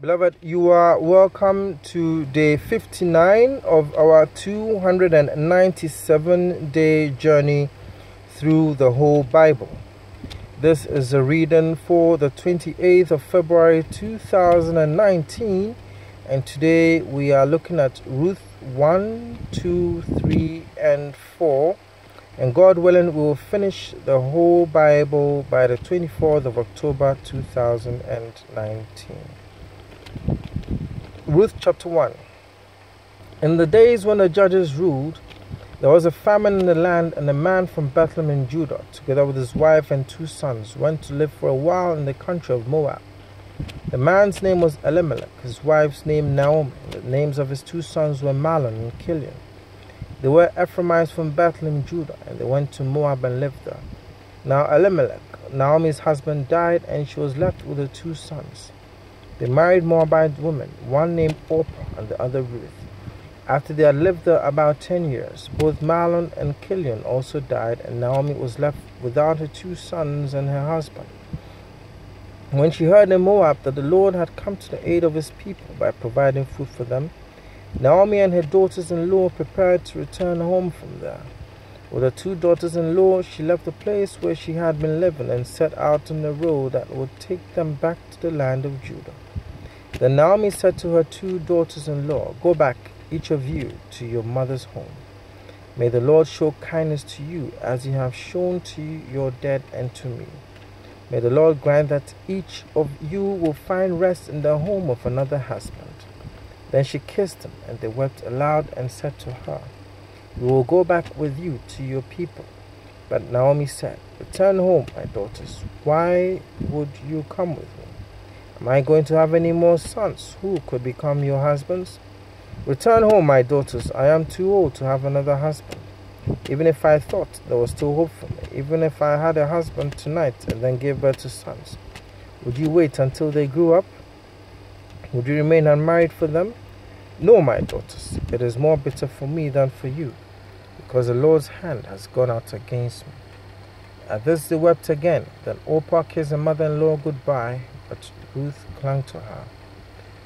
Beloved, you are welcome to day 59 of our 297-day journey through the whole Bible. This is a reading for the 28th of February 2019, and today we are looking at Ruth 1, 2, 3, and 4. And God willing, we will finish the whole Bible by the 24th of October 2019. Ruth chapter 1. In the days when the judges ruled, there was a famine in the land, and a man from Bethlehem in Judah, together with his wife and 2 sons, went to live for a while in the country of Moab. The man's name was Elimelech, his wife's name Naomi, and the names of his 2 sons were Mahlon and Chilion. They were Ephraimites from Bethlehem, Judah, and they went to Moab and lived there. Now Elimelech, Naomi's husband, died, and she was left with her 2 sons. They married Moabite women, one named Orpah and the other Ruth. After they had lived there about 10 years, both Mahlon and Chilion also died, and Naomi was left without her 2 sons and her husband. When she heard in Moab that the Lord had come to the aid of his people by providing food for them, Naomi and her daughters-in-law prepared to return home from there. With her 2 daughters-in-law, she left the place where she had been living and set out on the road that would take them back to the land of Judah. Then Naomi said to her 2 daughters-in-law, "Go back, each of you, to your mother's home. May the Lord show kindness to you as you have shown to your dead and to me. May the Lord grant that each of you will find rest in the home of another husband." Then she kissed him, and they wept aloud and said to her, "We will go back with you to your people." But Naomi said, "Return home, my daughters. Why would you come with me? Am I going to have any more sons who could become your husbands? Return home, my daughters. I am too old to have another husband. Even if I thought there was still hope for me, even if I had a husband tonight and then gave birth to sons, would you wait until they grew up? Would you remain unmarried for them? No, my daughters, it is more bitter for me than for you, because the Lord's hand has gone out against me." At this they wept again. Then Orpah kissed her mother-in-law goodbye, but Ruth clung to her.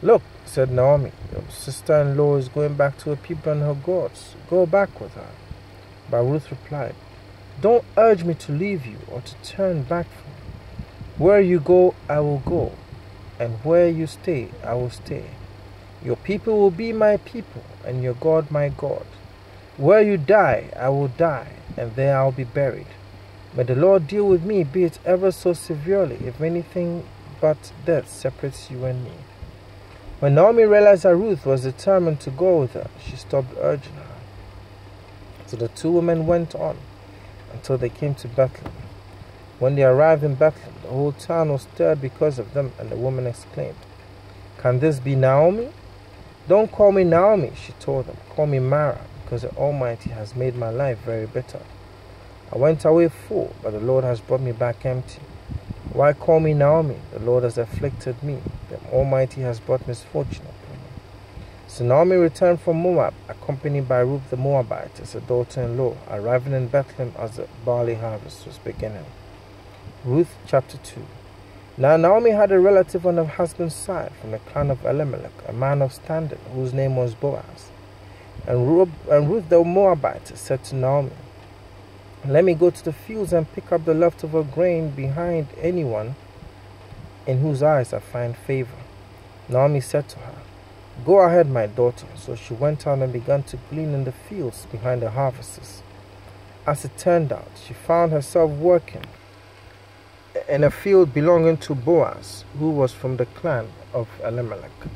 "Look," said Naomi, "your sister-in-law is going back to her people and her gods. Go back with her." But Ruth replied, "Don't urge me to leave you or to turn back from you. Where you go, I will go, and where you stay, I will stay. Your people will be my people, and your God my God. Where you die, I will die, and there I will be buried. May the Lord deal with me, be it ever so severely, if anything but death separates you and me." When Naomi realized that Ruth was determined to go with her, she stopped urging her. So the 2 women went on until they came to Bethlehem. When they arrived in Bethlehem, the whole town was stirred because of them, and the woman exclaimed, "Can this be Naomi?" "Don't call me Naomi," she told them. "Call me Mara, because the Almighty has made my life very bitter. I went away full, but the Lord has brought me back empty. Why call me Naomi? The Lord has afflicted me. The Almighty has brought misfortune upon me." So Naomi returned from Moab, accompanied by Ruth the Moabite as her daughter-in-law, arriving in Bethlehem as the barley harvest was beginning. Ruth chapter 2. Now Naomi had a relative on her husband's side from the clan of Elimelech, a man of standing, whose name was Boaz. And Ruth the Moabite said to Naomi, "Let me go to the fields and pick up the leftover grain behind anyone in whose eyes I find favor." Naomi said to her, "Go ahead, my daughter." So she went out and began to glean in the fields behind the harvests. As it turned out, she found herself working in a field belonging to Boaz, who was from the clan of Elimelech.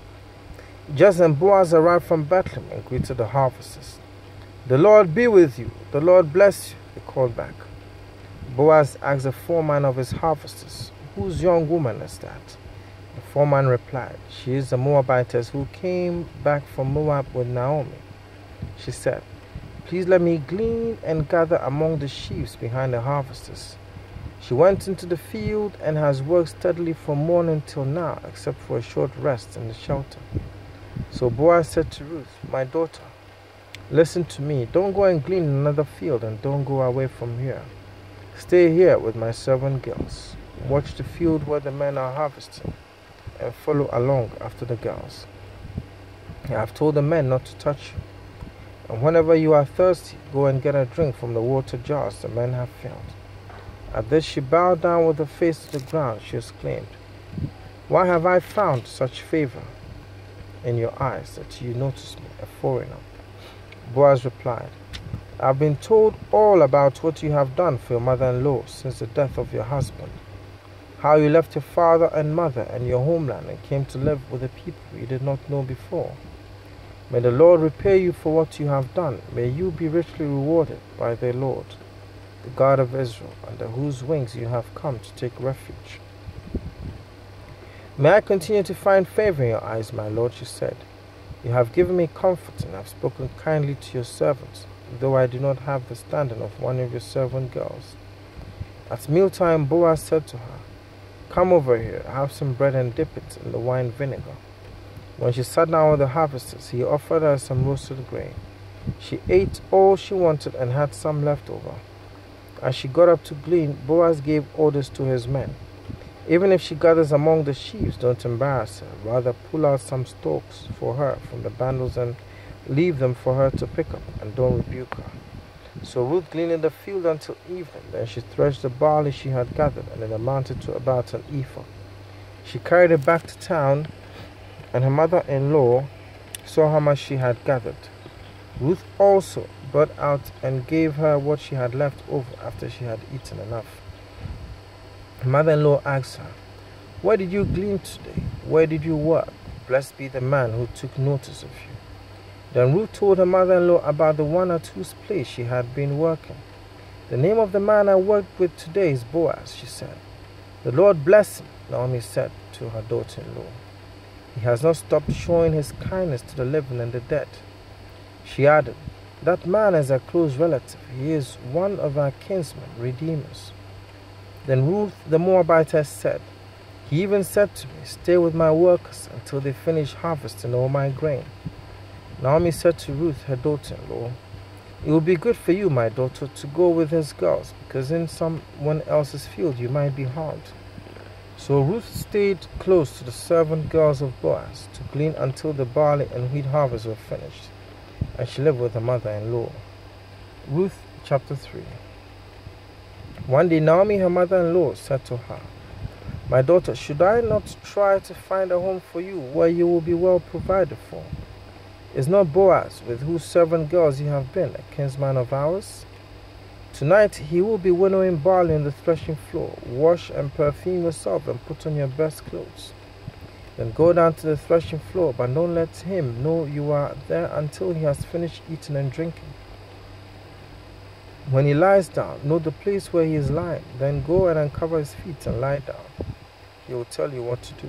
Just then Boaz arrived from Bethlehem and greeted the harvesters. "The Lord be with you. The Lord bless you," he called back. Boaz asked the foreman of his harvesters, "Whose young woman is that?" The foreman replied, "She is the Moabitess who came back from Moab with Naomi." She said, "Please let me glean and gather among the sheaves behind the harvesters." She went into the field and has worked steadily from morning till now, except for a short rest in the shelter. So Boaz said to Ruth, "My daughter, listen to me. Don't go and glean in another field, and don't go away from here. Stay here with my servant girls. Watch the field where the men are harvesting, and follow along after the girls. I have told the men not to touch you. And whenever you are thirsty, go and get a drink from the water jars the men have filled." At this she bowed down with her face to the ground. She exclaimed, "Why have I found such favor in your eyes that you notice me, a foreigner?" Boaz replied, "I have been told all about what you have done for your mother-in-law since the death of your husband, how you left your father and mother and your homeland and came to live with a people you did not know before. May the Lord repay you for what you have done. May you be richly rewarded by the Lord, the God of Israel, under whose wings you have come to take refuge." "May I continue to find favor in your eyes, my lord," she said. "You have given me comfort and have spoken kindly to your servants, though I do not have the standing of one of your servant girls." At mealtime, Boaz said to her, "Come over here, have some bread and dip it in the wine vinegar." When she sat down with the harvesters, he offered her some roasted grain. She ate all she wanted and had some left over. As she got up to glean, Boaz gave orders to his men. "Even if she gathers among the sheaves, don't embarrass her. Rather pull out some stalks for her from the bundles and leave them for her to pick up, and don't rebuke her." So Ruth gleaned in the field until evening. Then she threshed the barley she had gathered, and it amounted to about an ephah. She carried it back to town, and her mother-in-law saw how much she had gathered. Ruth also brought out and gave her what she had left over after she had eaten enough. Her mother-in-law asked her, "Where did you glean today? Where did you work? Blessed be the man who took notice of you." Then Ruth told her mother-in-law about the one at whose place she had been working. "The name of the man I worked with today is Boaz," she said. "The Lord bless him," Naomi said to her daughter-in-law. "He has not stopped showing his kindness to the living and the dead." She added, "That man is a close relative. He is one of our kinsmen, redeemers." Then Ruth the Moabitess said, "He even said to me, 'Stay with my workers until they finish harvesting all my grain.'" Naomi said to Ruth, her daughter-in-law, "It will be good for you, my daughter, to go with his girls, because in someone else's field you might be harmed." So Ruth stayed close to the servant girls of Boaz to glean until the barley and wheat harvests were finished, and she lived with her mother-in-law. Ruth chapter 3. One day Naomi, her mother-in-law, said to her, "My daughter, should I not try to find a home for you where you will be well provided for? Is not Boaz, with whose servant girls you have been, a kinsman of ours? Tonight he will be winnowing barley on the threshing floor. Wash and perfume yourself and put on your best clothes. Then go down to the threshing floor, but don't let him know you are there until he has finished eating and drinking. When he lies down, note the place where he is lying. Then go and uncover his feet and lie down. He will tell you what to do."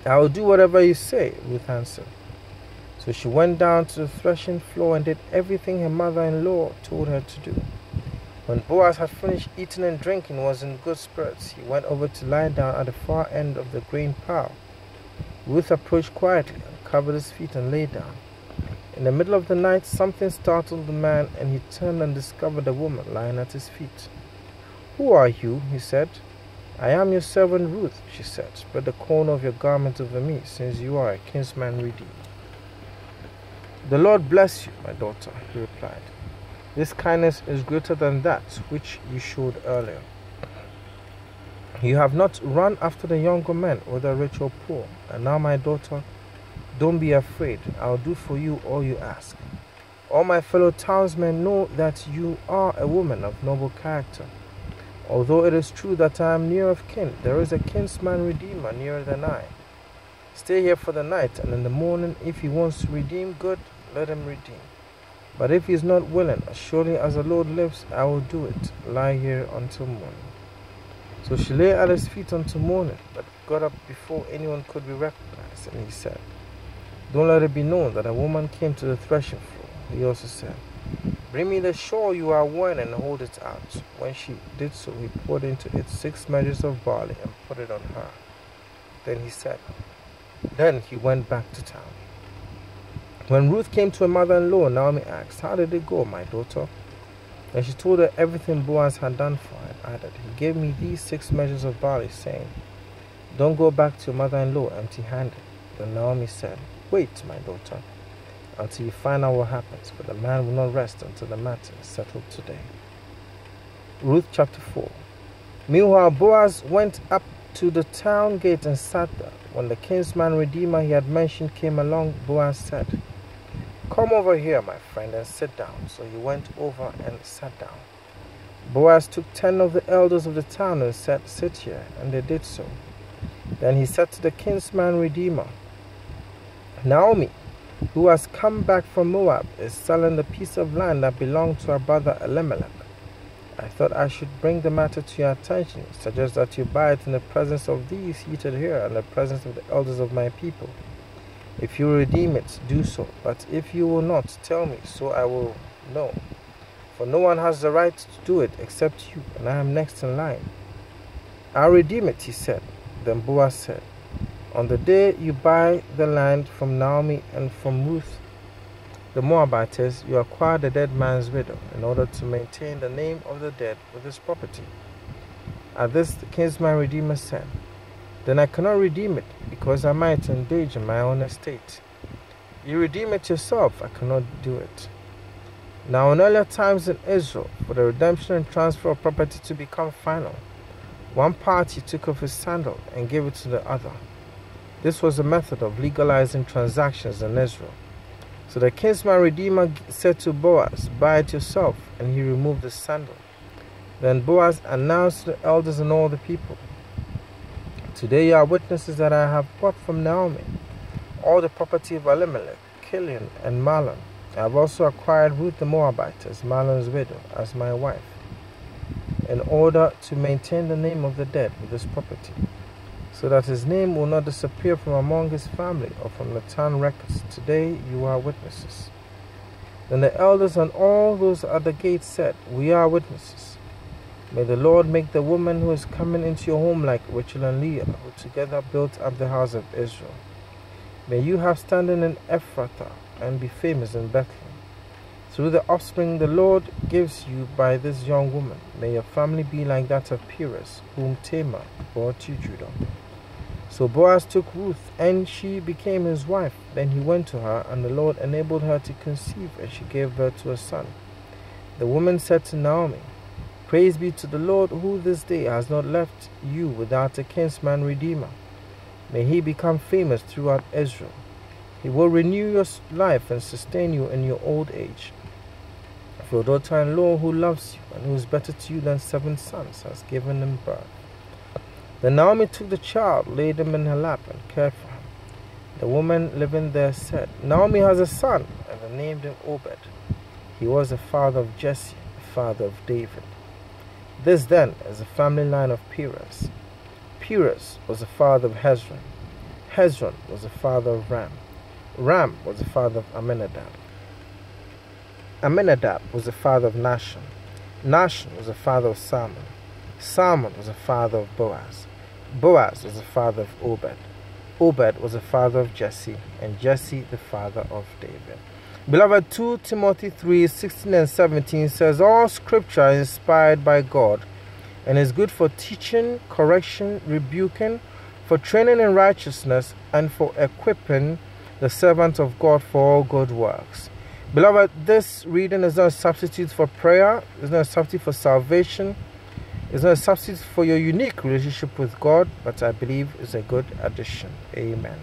"I will do whatever you say," Ruth answered. So she went down to the threshing floor and did everything her mother-in-law told her to do. When Boaz had finished eating and drinking and was in good spirits, he went over to lie down at the far end of the grain pile. Ruth approached quietly and covered his feet and lay down. In the middle of the night, something startled the man, and he turned and discovered a woman lying at his feet. "Who are you?" he said. "I am your servant Ruth," she said. "Spread the corner of your garment over me, since you are a kinsman redeemed." "The Lord bless you, my daughter," he replied. "This kindness is greater than that which you showed earlier. You have not run after the younger men, whether rich or poor. And now, my daughter, don't be afraid. I'll do for you all you ask. All my fellow townsmen know that you are a woman of noble character. Although it is true that I am near of kin, there is a kinsman redeemer nearer than I. Stay here for the night, and in the morning, if he wants to redeem, good, let him redeem. But if he is not willing, as surely as the Lord lives, I will do it. Lie here until morning." So she lay at his feet until morning, but got up before anyone could be recognized, and he said, "Don't let it be known that a woman came to the threshing floor." He also said, "Bring me the shawl you are wearing and hold it out." When she did so, he poured into it 6 measures of barley and put it on her. Then he went back to town. When Ruth came to her mother-in-law, Naomi asked, "How did it go, my daughter?" And she told her everything Boaz had done for her and added, "He gave me these 6 measures of barley, saying, Don't go back to your mother-in-law empty-handed." Then Naomi said, "Wait, my daughter, until you find out what happens, but the man will not rest until the matter is settled today." Ruth chapter 4. Meanwhile, Boaz went up to the town gate and sat there. When the kinsman redeemer he had mentioned came along, Boaz said, "Come over here, my friend, and sit down." So he went over and sat down. Boaz took 10 of the elders of the town and said, "Sit here," and they did so. Then he said to the kinsman redeemer, "Naomi, who has come back from Moab, is selling the piece of land that belonged to her brother Elimelech. I thought I should bring the matter to your attention, suggest that you buy it in the presence of these seated here and the presence of the elders of my people. If you redeem it, do so, but if you will not, tell me, so I will know. For no one has the right to do it except you, and I am next in line." "I'll redeem it," he said. Then Boaz said, "On the day you buy the land from Naomi and from Ruth the Moabitess, you acquire the dead man's widow in order to maintain the name of the dead with his property." At this, the kinsman redeemer said, "Then I cannot redeem it, because I might engage in my own estate. You redeem it yourself, I cannot do it." Now, in earlier times in Israel, for the redemption and transfer of property to become final, one party took off his sandal and gave it to the other. This was a method of legalizing transactions in Israel. So the kinsman redeemer said to Boaz, "Buy it yourself," and he removed the sandal. Then Boaz announced to the elders and all the people, "Today you are witnesses that I have bought from Naomi all the property of Elimelech, Kilion, and Mahlon. I have also acquired Ruth the Moabitess, Mahlon's widow, as my wife, in order to maintain the name of the dead with this property, so that his name will not disappear from among his family or from the town records. Today you are witnesses." Then the elders and all those at the gate said, "We are witnesses. May the Lord make the woman who is coming into your home like Rachel and Leah, who together built up the house of Israel. May you have standing in Ephrathah and be famous in Bethlehem. Through the offspring the Lord gives you by this young woman, may your family be like that of Perez, whom Tamar bore to Judah." So Boaz took Ruth, and she became his wife. Then he went to her, and the Lord enabled her to conceive, and she gave birth to a son. The woman said to Naomi, "Praise be to the Lord, who this day has not left you without a kinsman redeemer. May he become famous throughout Israel. He will renew your life and sustain you in your old age. For your daughter-in-law, who loves you and who is better to you than 7 sons, has given him birth." Then Naomi took the child, laid him in her lap, and cared for him. The woman living there said, "Naomi has a son," and they named him Obed. He was the father of Jesse, the father of David. This then is the family line of Perez. Perez was the father of Hezron. Hezron was the father of Ram. Ram was the father of Amminadab. Amminadab was the father of Nahshon. Nahshon was the father of Salmon. Salmon was the father of Boaz. Boaz was the father of Obed. Obed was the father of Jesse, and Jesse the father of David. Beloved, 2 Timothy 3:16 and 17 says, "All scripture is inspired by God and is good for teaching, correction, rebuking, for training in righteousness, and for equipping the servant of God for all good works." Beloved, this reading is not a substitute for prayer, it's not a substitute for salvation, it's not a substitute for your unique relationship with God, but I believe it's a good addition. Amen.